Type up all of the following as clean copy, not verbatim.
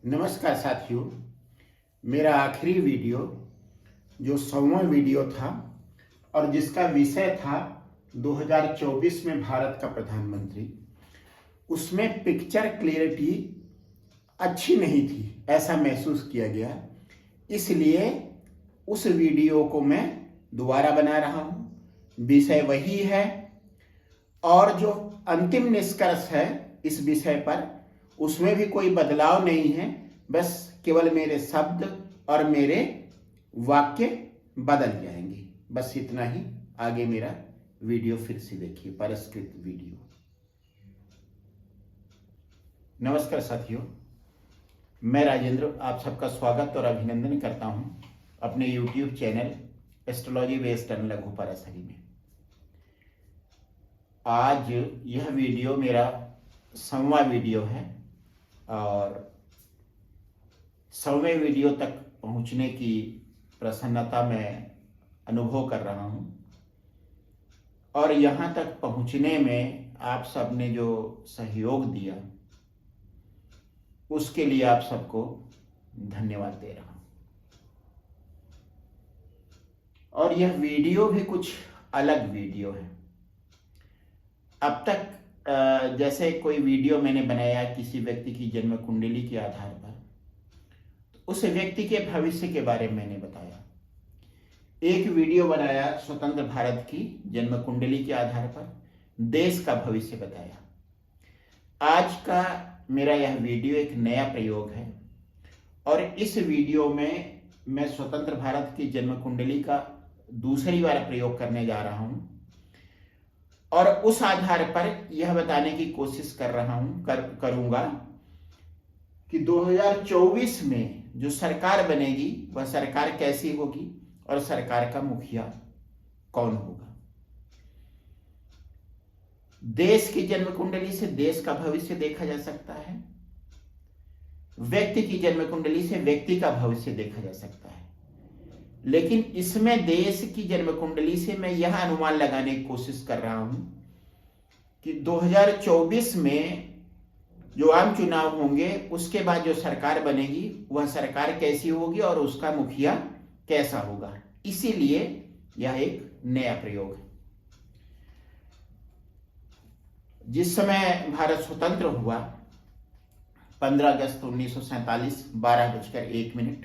नमस्कार साथियों। मेरा आखिरी वीडियो जो 100वां वीडियो था और जिसका विषय था 2024 में भारत का प्रधानमंत्री, उसमें पिक्चर क्लियरिटी अच्छी नहीं थी, ऐसा महसूस किया गया। इसलिए उस वीडियो को मैं दोबारा बना रहा हूँ। विषय वही है और जो अंतिम निष्कर्ष है इस विषय पर, उसमें भी कोई बदलाव नहीं है। बस केवल मेरे शब्द और मेरे वाक्य बदल जाएंगे, बस इतना ही। आगे मेरा वीडियो फिर से देखिए, परिष्कृत वीडियो। नमस्कार साथियों, मैं राजेंद्र आप सबका स्वागत और अभिनंदन करता हूं अपने YouTube चैनल एस्ट्रोलॉजी बेस्ड लघु पराशरी में। आज यह वीडियो मेरा 100वां वीडियो है और 100वें वीडियो तक पहुंचने की प्रसन्नता मैं अनुभव कर रहा हूं और यहां तक पहुंचने में आप सबने जो सहयोग दिया उसके लिए आप सबको धन्यवाद दे रहा हूं। और यह वीडियो भी कुछ अलग वीडियो है। अब तक जैसे कोई वीडियो मैंने बनाया किसी व्यक्ति की जन्म कुंडली के आधार पर, तो उस व्यक्ति के भविष्य के बारे में मैंने बताया। एक वीडियो बनाया स्वतंत्र भारत की जन्म कुंडली के आधार पर, देश का भविष्य बताया। आज का मेरा यह वीडियो एक नया प्रयोग है और इस वीडियो में मैं स्वतंत्र भारत की जन्म कुंडली का दूसरी बार प्रयोग करने जा रहा हूं और उस आधार पर यह बताने की कोशिश कर रहा हूं करूंगा कि 2024 में जो सरकार बनेगी वह सरकार कैसी होगी और सरकार का मुखिया कौन होगा। देश की जन्म कुंडली से देश का भविष्य देखा जा सकता है, व्यक्ति की जन्म कुंडली से व्यक्ति का भविष्य देखा जा सकता है, लेकिन इसमें देश की जन्म कुंडली से मैं यह अनुमान लगाने की कोशिश कर रहा हूं कि 2024 में जो आम चुनाव होंगे उसके बाद जो सरकार बनेगी वह सरकार कैसी होगी और उसका मुखिया कैसा होगा। इसीलिए यह एक नया प्रयोग है। जिस समय भारत स्वतंत्र हुआ 15 अगस्त 1947 12:01,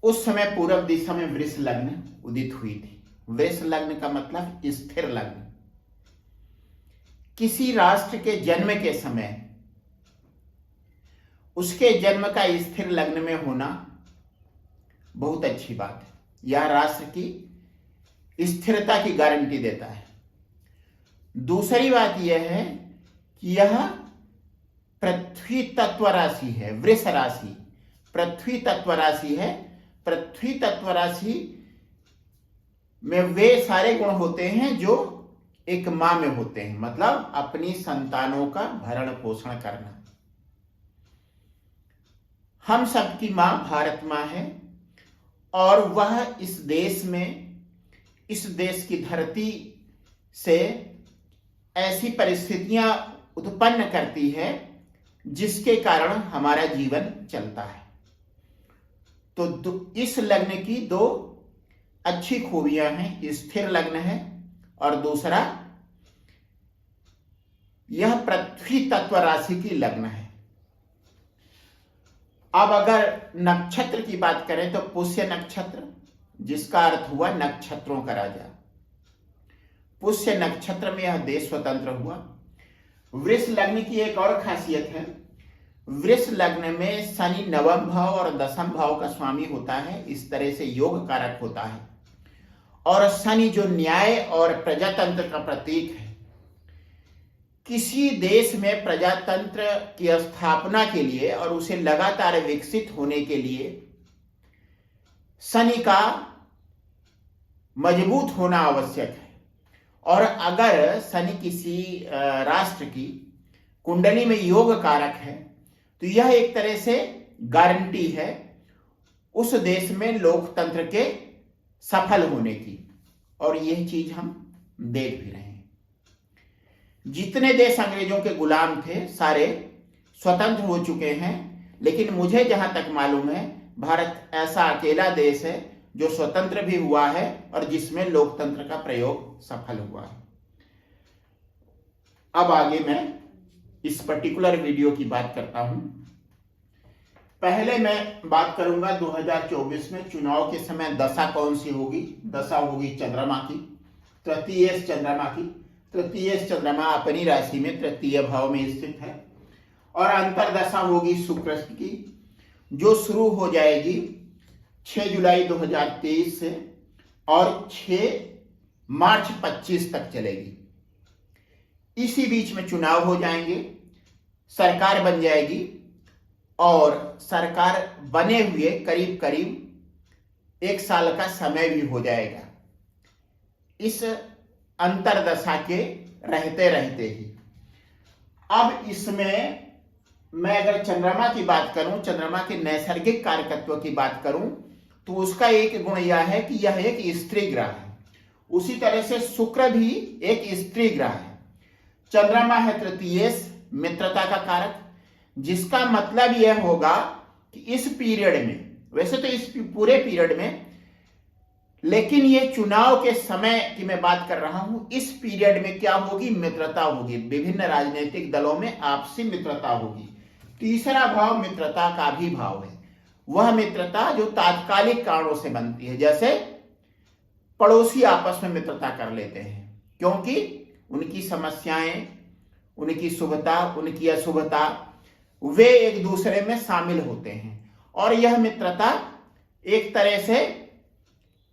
उस समय पूर्व दिशा में वृष लग्न उदित हुई थी। वृष लग्न का मतलब स्थिर लग्न। किसी राष्ट्र के जन्म के समय उसके जन्म का स्थिर लग्न में होना बहुत अच्छी बात है। यह राष्ट्र की स्थिरता की गारंटी देता है। दूसरी बात यह है कि यह पृथ्वी तत्व राशि है। वृष राशि पृथ्वी तत्व राशि है। पृथ्वी तत्व राशि में वे सारे गुण होते हैं जो एक मां में होते हैं, मतलब अपनी संतानों का भरण पोषण करना। हम सबकी मां भारत मां है और वह इस देश में, इस देश की धरती से ऐसी परिस्थितियां उत्पन्न करती है जिसके कारण हमारा जीवन चलता है। तो इस लग्न की दो अच्छी खूबियां हैं, स्थिर लग्न है और दूसरा यह पृथ्वी तत्व राशि की लग्न है। अब अगर नक्षत्र की बात करें तो पुष्य नक्षत्र, जिसका अर्थ हुआ नक्षत्रों का राजा। पुष्य नक्षत्र में यह देश स्वतंत्र हुआ। वृष लग्न की एक और खासियत है, वृष लग्न में शनि नवम भाव और दसम भाव का स्वामी होता है, इस तरह से योग कारक होता है। और शनि जो न्याय और प्रजातंत्र का प्रतीक है, किसी देश में प्रजातंत्र की स्थापना के लिए और उसे लगातार विकसित होने के लिए शनि का मजबूत होना आवश्यक है। और अगर शनि किसी राष्ट्र की कुंडली में योग कारक है तो यह एक तरह से गारंटी है उस देश में लोकतंत्र के सफल होने की, और यह चीज हम देख भी रहे हैं। जितने देश अंग्रेजों के गुलाम थे सारे स्वतंत्र हो चुके हैं, लेकिन मुझे जहां तक मालूम है भारत ऐसा अकेला देश है जो स्वतंत्र भी हुआ है और जिसमें लोकतंत्र का प्रयोग सफल हुआ है। अब आगे मैं इस पर्टिकुलर वीडियो की बात करता हूं। पहले मैं बात करूंगा 2024 में चुनाव के समय दशा कौन सी होगी। दशा होगी चंद्रमा की, तृतीय चंद्रमा की। तृतीय चंद्रमा अपनी राशि में तृतीय भाव में स्थित है और अंतरदशा होगी शुक्र की, जो शुरू हो जाएगी 6 जुलाई 2023 से और 6 मार्च 25 तक चलेगी। इसी बीच में चुनाव हो जाएंगे, सरकार बन जाएगी और सरकार बने हुए करीब करीब 1 साल का समय भी हो जाएगा इस अंतरदशा के रहते रहते ही। अब इसमें मैं अगर चंद्रमा की बात करूं, चंद्रमा के नैसर्गिक कारकत्व की बात करूं, तो उसका एक गुण यह है कि यह एक स्त्री ग्रह है। उसी तरह से शुक्र भी एक स्त्री ग्रह है। चंद्रमा है तृतीय, मित्रता का कारक, जिसका मतलब यह होगा कि इस पीरियड में, वैसे तो इस पूरे पीरियड में, लेकिन ये चुनाव के समय की मैं बात कर रहा हूं, इस पीरियड में क्या होगी, मित्रता होगी। विभिन्न राजनीतिक दलों में आपसी मित्रता होगी। तीसरा भाव मित्रता का भी भाव है, वह मित्रता जो तात्कालिक कारणों से बनती है, जैसे पड़ोसी आपस में मित्रता कर लेते हैं क्योंकि उनकी समस्याएं, उनकी शुभता, उनकी अशुभता, वे एक दूसरे में शामिल होते हैं और यह मित्रता एक तरह से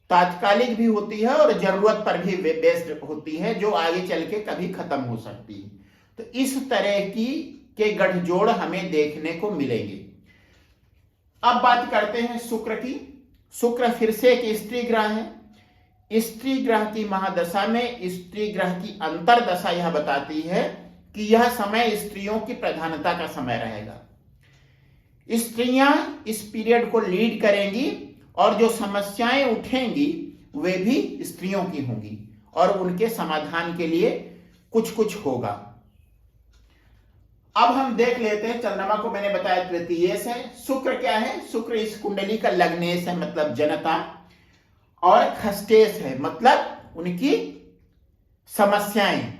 तात्कालिक भी होती है और जरूरत पर भी बेस्ड होती है, जो आगे चल के कभी खत्म हो सकती है। तो इस तरह के गठजोड़ हमें देखने को मिलेंगे। अब बात करते हैं शुक्र की। शुक्र फिर से एक स्त्री ग्रह है। स्त्री ग्रह की महादशा में स्त्री ग्रह की अंतरदशा यह बताती है कि यह समय स्त्रियों की प्रधानता का समय रहेगा। स्त्रियां इस पीरियड को लीड करेंगी और जो समस्याएं उठेंगी वे भी स्त्रियों की होंगी और उनके समाधान के लिए कुछ कुछ होगा। अब हम देख लेते हैं, चंद्रमा को मैंने बताया तृतीय से। शुक्र क्या है, शुक्र इस कुंडली का लग्नेश है, मतलब जनता, और खष्टेश है, मतलब उनकी समस्याएं।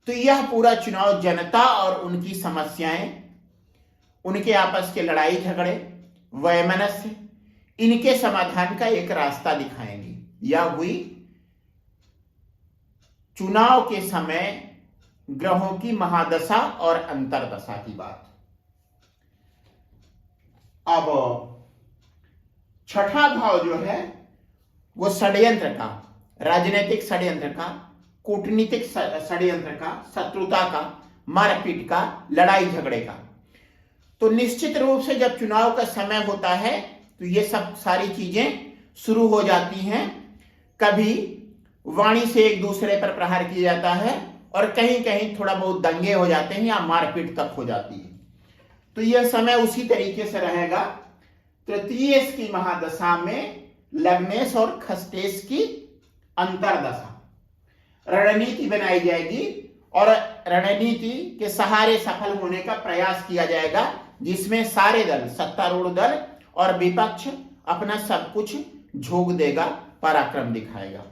तो यह पूरा चुनाव जनता और उनकी समस्याएं, उनके आपस के लड़ाई झगड़े, वैमनस्य, इनके समाधान का एक रास्ता दिखाएंगे। यह हुई चुनाव के समय ग्रहों की महादशा और अंतरदशा की बात। अब छठा भाव जो है वो षड्यंत्र का, राजनीतिक षड्यंत्र का, कूटनीतिक षड्यंत्र का, शत्रुता का, मारपीट का, लड़ाई झगड़े का। तो निश्चित रूप से जब चुनाव का समय होता है तो ये सब सारी चीजें शुरू हो जाती हैं। कभी वाणी से एक दूसरे पर प्रहार किया जाता है और कहीं कहीं थोड़ा बहुत दंगे हो जाते हैं या मारपीट तक हो जाती है। तो यह समय उसी तरीके से रहेगा। तृतीय की महादशा में लग्नेश और खष्टेश की अंतरदशा, रणनीति बनाई जाएगी और रणनीति के सहारे सफल होने का प्रयास किया जाएगा, जिसमें सारे दल, सत्तारूढ़ दल और विपक्ष अपना सब कुछ झोंक देगा, पराक्रम दिखाएगा।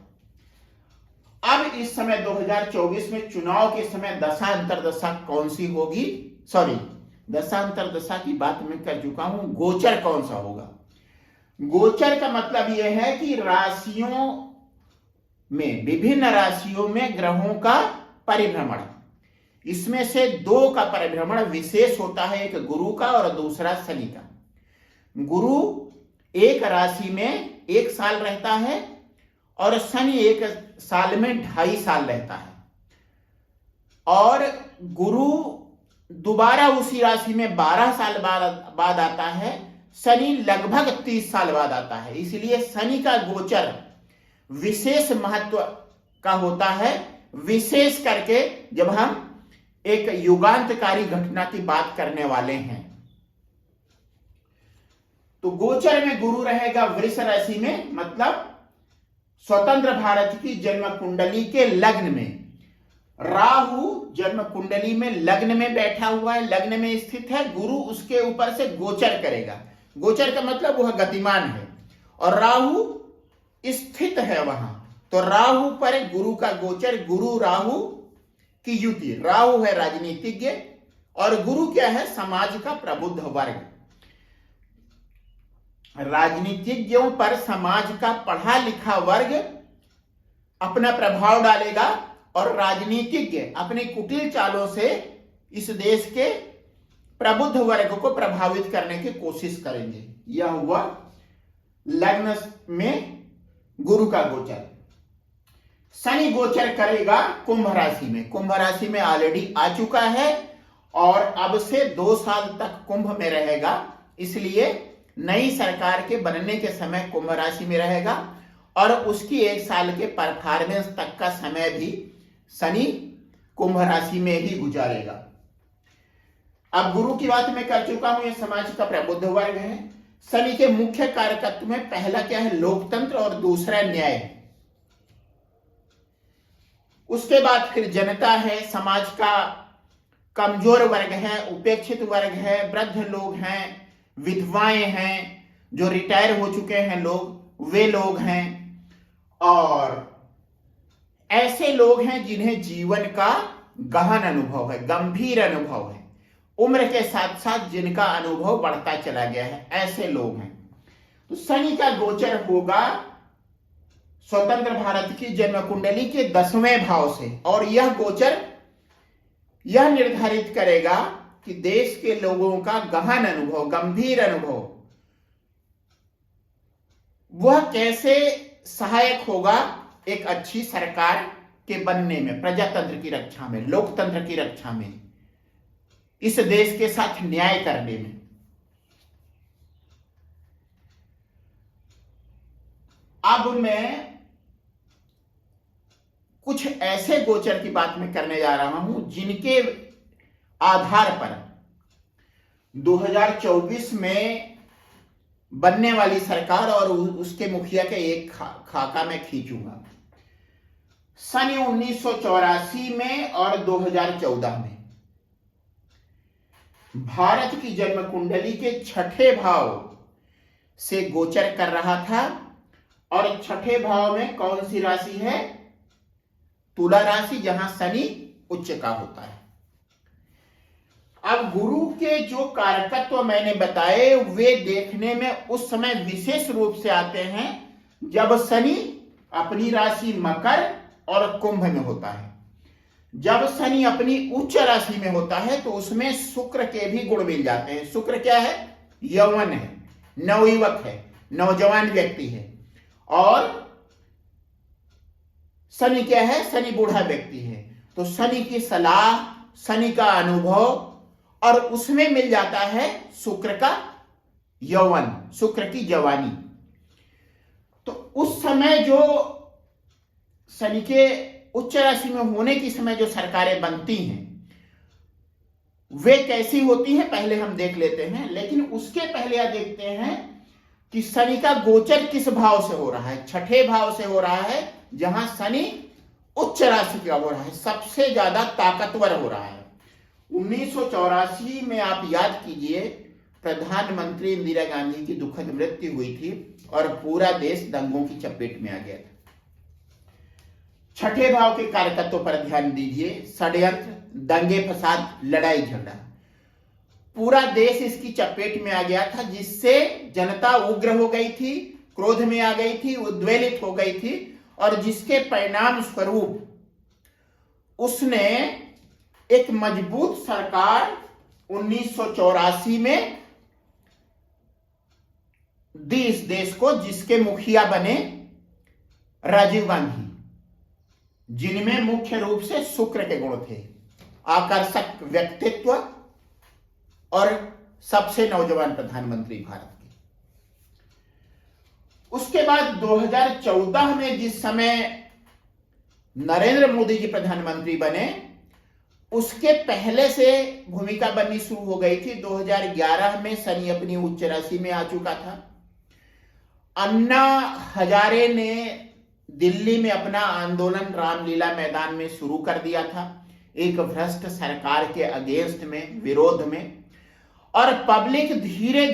अब इस समय 2024 में चुनाव के समय दशा अंतरदशा कौन सी होगी, सॉरी दशा अंतरदशा की बात मैं कर चुका हूं। गोचर कौन सा होगा। गोचर का मतलब यह है कि राशियों में, विभिन्न राशियों में ग्रहों का परिभ्रमण। इसमें से 2 का परिभ्रमण विशेष होता है, एक गुरु का और दूसरा शनि का। गुरु एक राशि में 1 साल रहता है और शनि 1 साल में 2.5 साल रहता है, और गुरु दोबारा उसी राशि में 12 साल बाद आता है, शनि लगभग 30 साल बाद आता है। इसलिए शनि का गोचर विशेष महत्व का होता है, विशेष करके जब हम एक युगांतकारी घटना की बात करने वाले हैं। तो गोचर में गुरु रहेगा वृष राशि में, मतलब स्वतंत्र भारत की जन्म कुंडली के लग्न में। राहु जन्म कुंडली में लग्न में बैठा हुआ है, लग्न में स्थित है, गुरु उसके ऊपर से गोचर करेगा। गोचर का मतलब वह गतिमान है और राहु स्थित है वहां, तो राहु पर गुरु का गोचर, गुरु राहु की युति। राहु है राजनीतिज्ञ और गुरु क्या है? समाज का प्रबुद्ध वर्ग। राजनीतिज्ञों पर समाज का पढ़ा लिखा वर्ग अपना प्रभाव डालेगा और राजनीतिज्ञ अपने कुटिल चालों से इस देश के प्रबुद्ध वर्ग को प्रभावित करने की कोशिश करेंगे। यह हुआ लग्न में गुरु का गोचर। शनि गोचर करेगा कुंभ राशि में। कुंभ राशि में ऑलरेडी आ चुका है और अब से 2 साल तक कुंभ में रहेगा, इसलिए नई सरकार के बनने के समय कुंभ राशि में रहेगा और उसकी 1 साल के परफॉर्मेंस तक का समय भी शनि कुंभ राशि में ही गुजारेगा। अब गुरु की बात मैं कर चुका हूं, यह समाज का प्रबुद्ध वर्ग है। शनि के मुख्य कारकत्व में पहला क्या है? लोकतंत्र और दूसरा न्याय। उसके बाद फिर जनता है, समाज का कमजोर वर्ग है, उपेक्षित वर्ग है, वृद्ध लोग हैं, विधवाएं हैं, जो रिटायर हो चुके हैं लोग, वे लोग हैं, और ऐसे लोग हैं जिन्हें जीवन का गहन अनुभव है, गंभीर अनुभव है, उम्र के साथ साथ जिनका अनुभव बढ़ता चला गया है, ऐसे लोग हैं। तो शनि का गोचर होगा स्वतंत्र भारत की जन्म कुंडली के 10वें भाव से और यह गोचर यह निर्धारित करेगा कि देश के लोगों का गहन अनुभव, गंभीर अनुभव, वह कैसे सहायक होगा एक अच्छी सरकार के बनने में, प्रजातंत्र की रक्षा में, लोकतंत्र की रक्षा में, इस देश के साथ न्याय करने में। अब मैं कुछ ऐसे गोचर की बात मैं करने जा रहा हूं जिनके आधार पर 2024 में बनने वाली सरकार और उसके मुखिया के एक खाका में खींचूंगा। सन 1984 में और 2014 में भारत की जन्म कुंडली के 6ठे भाव से गोचर कर रहा था और 6ठे भाव में कौन सी राशि है? तुला राशि, जहां शनि उच्च का होता है। अब गुरु के जो कारकत्व मैंने बताए वे देखने में उस समय विशेष रूप से आते हैं जब शनि अपनी राशि मकर और कुंभ में होता है। जब शनि अपनी उच्च राशि में होता है तो उसमें शुक्र के भी गुण मिल जाते हैं। शुक्र क्या है? यौवन है, नवयुवक है, नौजवान व्यक्ति है। और शनि क्या है? शनि बूढ़ा व्यक्ति है। तो शनि की सलाह, शनि का अनुभव और उसमें मिल जाता है शुक्र का यौवन, शुक्र की जवानी। तो उस समय जो शनि के उच्च राशि में होने की समय जो सरकारें बनती हैं वे कैसी होती हैं पहले हम देख लेते हैं। लेकिन उसके पहले यह देखते हैं कि शनि का गोचर किस भाव से हो रहा है। 6ठे भाव से हो रहा है जहां शनि उच्च राशि का हो रहा है, सबसे ज्यादा ताकतवर हो रहा है। 1984 में आप याद कीजिए प्रधानमंत्री इंदिरा गांधी की दुखद मृत्यु हुई थी और पूरा देश दंगों की चपेट में आ गया था। 6ठे भाव के कारकत्वों पर ध्यान दीजिए। षड्यंत्र, दंगे फसाद, लड़ाई झगड़ा, पूरा देश इसकी चपेट में आ गया था, जिससे जनता उग्र हो गई थी, क्रोध में आ गई थी, उद्वेलित हो गई थी और जिसके परिणाम स्वरूप उसने एक मजबूत सरकार 1984 में दी इस देश को, जिसके मुखिया बने राजीव गांधी, जिनमें मुख्य रूप से शुक्र के गुण थे, आकर्षक व्यक्तित्व और सबसे नौजवान प्रधानमंत्री भारत के। उसके बाद 2014 में जिस समय नरेंद्र मोदी जी प्रधानमंत्री बने उसके पहले से भूमिका बननी शुरू हो गई थी। 2011 में शनि अपनी उच्च राशि में आ चुका था। अन्ना हजारे ने दिल्ली में अपना आंदोलन रामलीला मैदान में शुरू कर दिया था, एक भ्रष्ट सरकार के अगेंस्ट में, विरोध में। और पब्लिक धीरे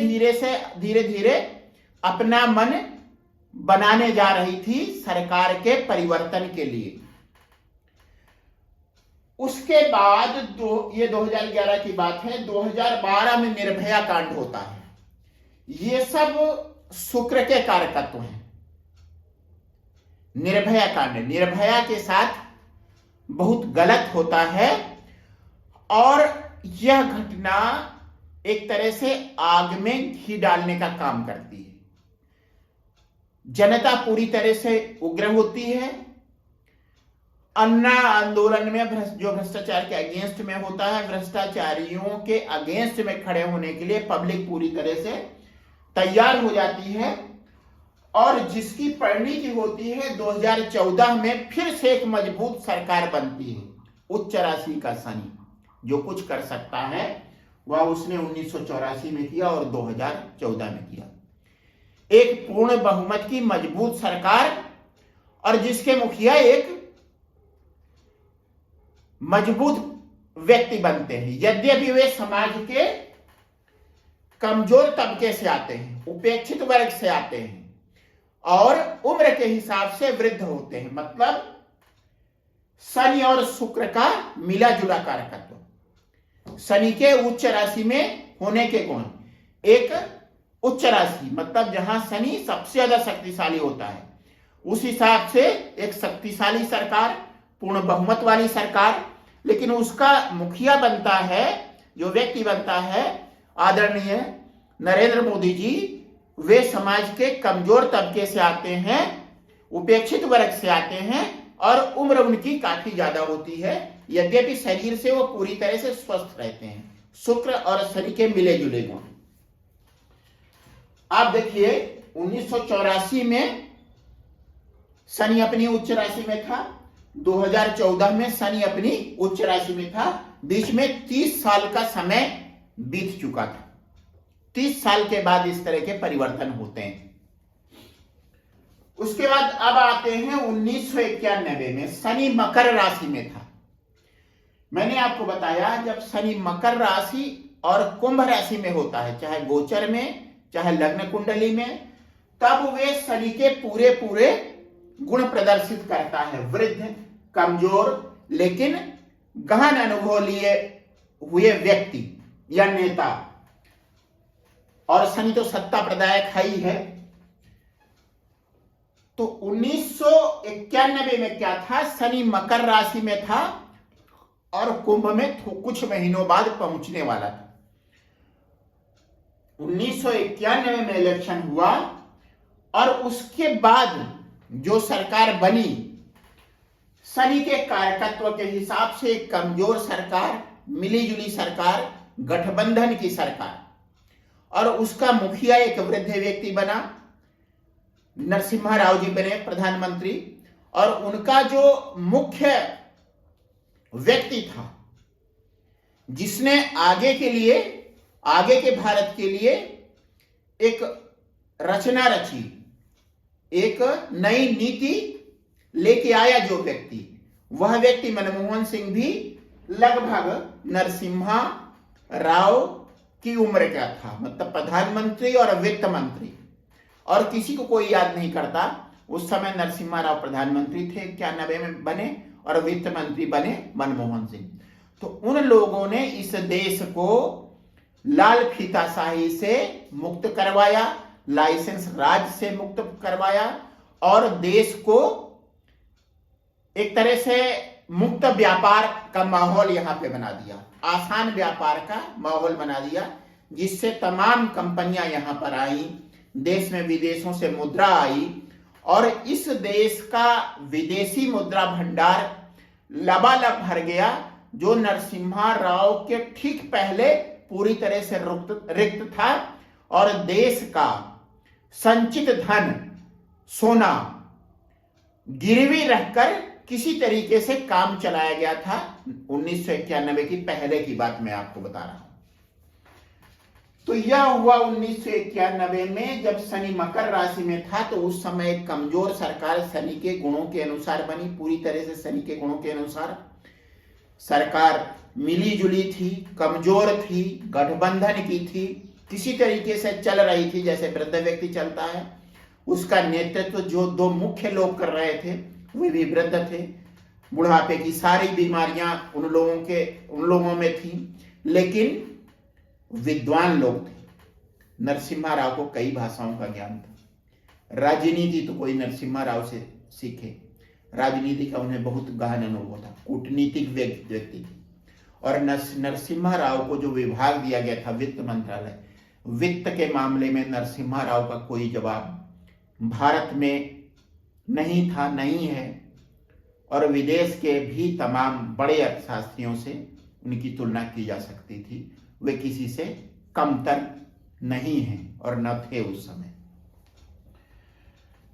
धीरे अपना मन बनाने जा रही थी सरकार के परिवर्तन के लिए। उसके बाद ये 2011 की बात है, 2012 में निर्भया कांड होता है। ये सब शुक्र के कारकत्व हैं। निर्भया कांड, निर्भया के साथ बहुत गलत होता है और यह घटना एक तरह से आग में घी डालने का काम करती है। जनता पूरी तरह से उग्र होती है। अन्ना आंदोलन में जो भ्रष्टाचार के अगेंस्ट में होता है, भ्रष्टाचारियों के अगेंस्ट में खड़े होने के लिए पब्लिक पूरी तरह से तैयार हो जाती है। और जिसकी परिणति होती है 2014 में फिर से एक मजबूत सरकार बनती है। उच्च राशि का शनि जो कुछ कर सकता है वह उसने 1984 में किया और 2014 में किया। एक पूर्ण बहुमत की मजबूत सरकार और जिसके मुखिया एक मजबूत व्यक्ति बनते हैं, यद्यपि वे समाज के कमजोर तबके से आते हैं, उपेक्षित वर्ग से आते हैं और उम्र के हिसाब से वृद्ध होते हैं। मतलब शनि और शुक्र का मिला जुला कारकत्व। शनि के उच्च राशि में होने के गुण, एक उच्च राशि मतलब जहां शनि सबसे ज्यादा शक्तिशाली होता है, उस हिसाब से एक शक्तिशाली सरकार, पूर्ण बहुमत वाली सरकार। लेकिन उसका मुखिया बनता है, जो व्यक्ति बनता है आदरणीय नरेंद्र मोदी जी, वे समाज के कमजोर तबके से आते हैं, उपेक्षित वर्ग से आते हैं और उम्र उनकी काफी ज्यादा होती है, यद्यपि शरीर से वो पूरी तरह से स्वस्थ रहते हैं। शुक्र और शनि के मिले जुले गुण। आप देखिए 1984 में शनि अपनी उच्च राशि में था, 2014 में शनि अपनी उच्च राशि में था। बीच में 30 साल का समय बीत चुका था। 30 साल के बाद इस तरह के परिवर्तन होते हैं। उसके बाद अब आते हैं 1991 में शनि मकर राशि में था। मैंने आपको बताया जब शनि मकर राशि और कुंभ राशि में होता है, चाहे गोचर में चाहे लग्न कुंडली में, तब वे शनि के पूरे पूरे गुण प्रदर्शित करता है। वृद्ध, कमजोर लेकिन गहन अनुभव लिए हुए व्यक्ति या नेता। और शनि तो सत्ता प्रदायक है ही है। तो 1991 में क्या था, शनि मकर राशि में था और कुंभ में कुछ महीनों बाद पहुंचने वाला था। 1991 में इलेक्शन हुआ और उसके बाद जो सरकार बनी, शनि के कारकत्व के हिसाब से एक कमजोर सरकार, मिली जुली सरकार, गठबंधन की सरकार। और उसका मुखिया एक वृद्ध व्यक्ति बना, नरसिम्हा राव जी बने प्रधानमंत्री। और उनका जो मुख्य व्यक्ति था जिसने आगे के भारत के लिए एक रचना रची, एक नई नीति लेके आया जो व्यक्ति, वह व्यक्ति मनमोहन सिंह भी लगभग नरसिम्हा राव की उम्र का था। मतलब प्रधानमंत्री और वित्त मंत्री। और किसी को कोई याद नहीं करता, उस समय नरसिम्हा राव प्रधानमंत्री थे 91 में बने और वित्त मंत्री बने मनमोहन सिंह। तो उन लोगों ने इस देश को लाल फीताशाही से मुक्त करवाया, लाइसेंस राज से मुक्त करवाया और देश को एक तरह से मुक्त व्यापार का माहौल यहां पे बना दिया, आसान व्यापार का माहौल बना दिया, जिससे तमाम कंपनियां यहां पर आई, देश में विदेशों से मुद्रा आई और इस देश का विदेशी मुद्रा भंडार लबालब भर गया, जो नरसिम्हा राव के ठीक पहले पूरी तरह से रिक्त था। और देश का संचित धन, सोना गिरवी रखकर किसी तरीके से काम चलाया गया था। 1991 की पहले की बात मैं आपको बता रहा हूं। तो यह हुआ 1991 में, जब शनि मकर राशि में था। तो उस समय एक कमजोर सरकार शनि के गुणों के अनुसार बनी, पूरी तरह से शनि के गुणों के अनुसार सरकार मिली जुली थी, कमजोर थी, गठबंधन की थी, किसी तरीके से चल रही थी जैसे वृद्ध व्यक्ति चलता है। उसका नेतृत्व जो दो मुख्य लोग कर रहे थे वे भी वृद्ध थे। बुढ़ापे की सारी बीमारियां उन लोगों में थी, लेकिन विद्वान लोग थे। नरसिम्हा राव को कई भाषाओं का ज्ञान था। राजनीति तो कोई नरसिम्हा राव से सीखे, राजनीति का उन्हें बहुत गहन अनुभव था। कूटनीतिक व्यक्ति थी। और नरसिम्हा राव को जो विभाग दिया गया था वित्त मंत्रालय, वित्त के मामले में नरसिम्हा राव का कोई जवाब भारत में नहीं था, नहीं है। और विदेश के भी तमाम बड़े अर्थशास्त्रियों से उनकी तुलना की जा सकती थी। वे किसी से कमतर नहीं हैं और न थे उस समय।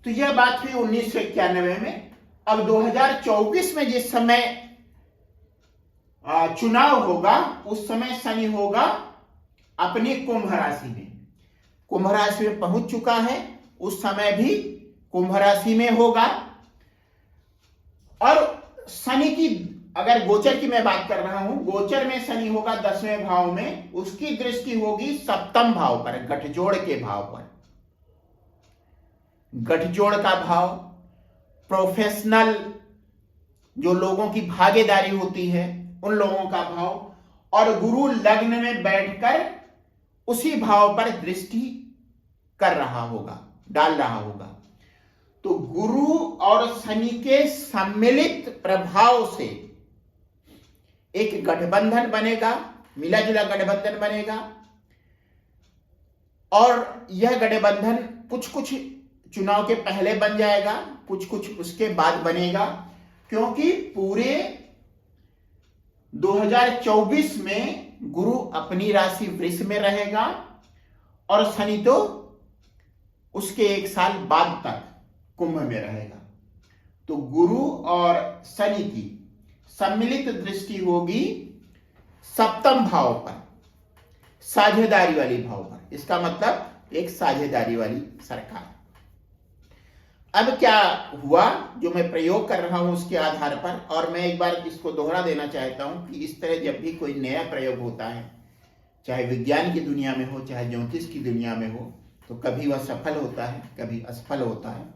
तो यह बात हुई 1991 में। अब 2024 में जिस समय चुनाव होगा, उस समय शनि होगा अपनी कुंभ राशि में। कुंभ राशि में पहुंच चुका है, उस समय भी कुंभ राशि में होगा। और शनि की अगर गोचर की मैं बात कर रहा हूं, गोचर में शनि होगा 10वें भाव में, उसकी दृष्टि होगी 7वें भाव पर, गठजोड़ के भाव पर। गठजोड़ का भाव प्रोफेशनल जो लोगों की भागीदारी होती है उन लोगों का भाव। और गुरु लग्न में बैठकर उसी भाव पर दृष्टि कर रहा होगा, डाल रहा होगा। तो गुरु और शनि के सम्मिलित प्रभाव से एक गठबंधन बनेगा, मिला जुला गठबंधन बनेगा। और यह गठबंधन कुछ कुछ चुनाव के पहले बन जाएगा, कुछ कुछ उसके बाद बनेगा, क्योंकि पूरे 2024 में गुरु अपनी राशि वृष में रहेगा और शनि तो उसके एक साल बाद तक कुंभ में रहेगा। तो गुरु और शनि की सम्मिलित दृष्टि होगी 7वें भाव पर, साझेदारी वाली भाव पर। इसका मतलब एक साझेदारी वाली सरकार। अब क्या हुआ जो मैं प्रयोग कर रहा हूं उसके आधार पर, और मैं एक बार इसको दोहरा देना चाहता हूं कि इस तरह जब भी कोई नया प्रयोग होता है, चाहे विज्ञान की दुनिया में हो, चाहे ज्योतिष की दुनिया में हो, तो कभी वह सफल होता है, कभी असफल होता है।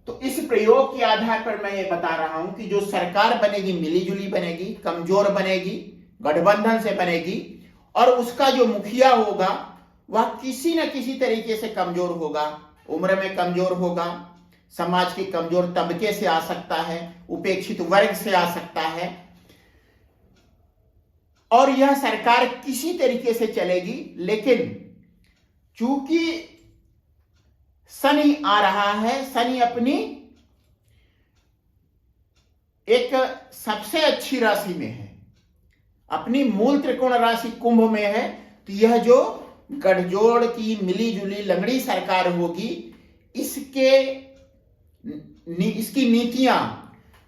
तो इस प्रयोग के आधार पर मैं ये बता रहा हूं कि जो सरकार बनेगी मिलीजुली बनेगी, कमजोर बनेगी, गठबंधन से बनेगी, और उसका जो मुखिया होगा वह किसी न किसी तरीके से कमजोर होगा, उम्र में कमजोर होगा, समाज के कमजोर तबके से आ सकता है, उपेक्षित वर्ग से आ सकता है। और यह सरकार किसी तरीके से चलेगी, लेकिन चूंकि शनि आ रहा है, शनि अपनी एक सबसे अच्छी राशि में है, अपनी मूल त्रिकोण राशि कुंभ में है। तो यह जो गठजोड़ की मिली जुली लंगड़ी सरकार होगी, इसकी नीतियां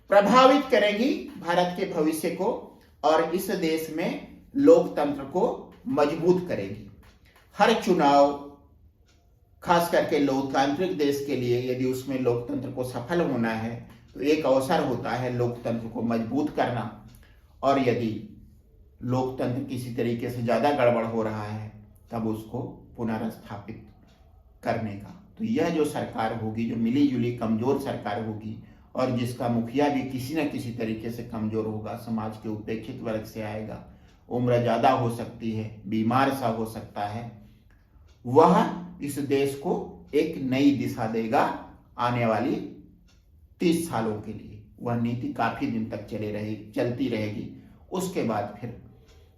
प्रभावित करेंगी भारत के भविष्य को और इस देश में लोकतंत्र को मजबूत करेगी। हर चुनाव, खास करके लोकतांत्रिक देश के लिए, यदि उसमें लोकतंत्र को सफल होना है तो एक अवसर होता है लोकतंत्र को मजबूत करना। और यदि लोकतंत्र किसी तरीके से ज्यादा गड़बड़ हो रहा है तब उसको पुनर्स्थापित करने का। तो यह जो सरकार होगी, जो मिली जुली कमजोर सरकार होगी और जिसका मुखिया भी किसी न किसी तरीके से कमजोर होगा, समाज के उपेक्षित वर्ग से आएगा, उम्र ज्यादा हो सकती है, बीमार सा हो सकता है, वह इस देश को एक नई दिशा देगा आने वाली 30 सालों के लिए। वह नीति काफी दिन तक चलती रहेगी। उसके बाद फिर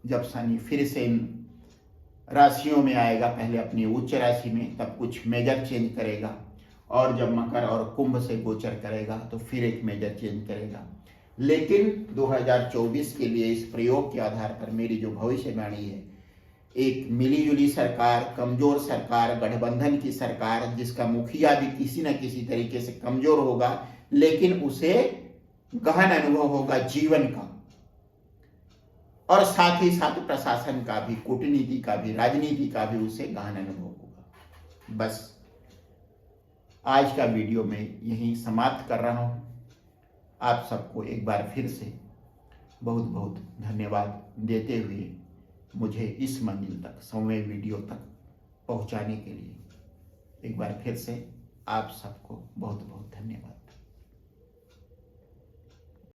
जब शनि फिर से इन राशियों में आएगा, पहले अपनी उच्च राशि में, तब कुछ मेजर चेंज करेगा, और जब मकर और कुंभ से गोचर करेगा तो फिर एक मेजर चेंज करेगा। लेकिन 2024 के लिए इस प्रयोग के आधार पर मेरी जो भविष्यवाणी है, एक मिलीजुली सरकार, कमजोर सरकार, गठबंधन की सरकार, जिसका मुखिया भी किसी न किसी तरीके से कमजोर होगा, लेकिन उसे गहन अनुभव होगा जीवन का, और साथ ही साथ प्रशासन का भी, कूटनीति का भी, राजनीति का भी उसे गहन अनुभव होगा। बस आज का वीडियो मैं यहीं समाप्त कर रहा हूँ। आप सबको एक बार फिर से बहुत बहुत धन्यवाद देते हुए मुझे इस मंजिल तक, 100वें वीडियो तक पहुंचाने के लिए एक बार फिर से आप सबको बहुत बहुत धन्यवाद।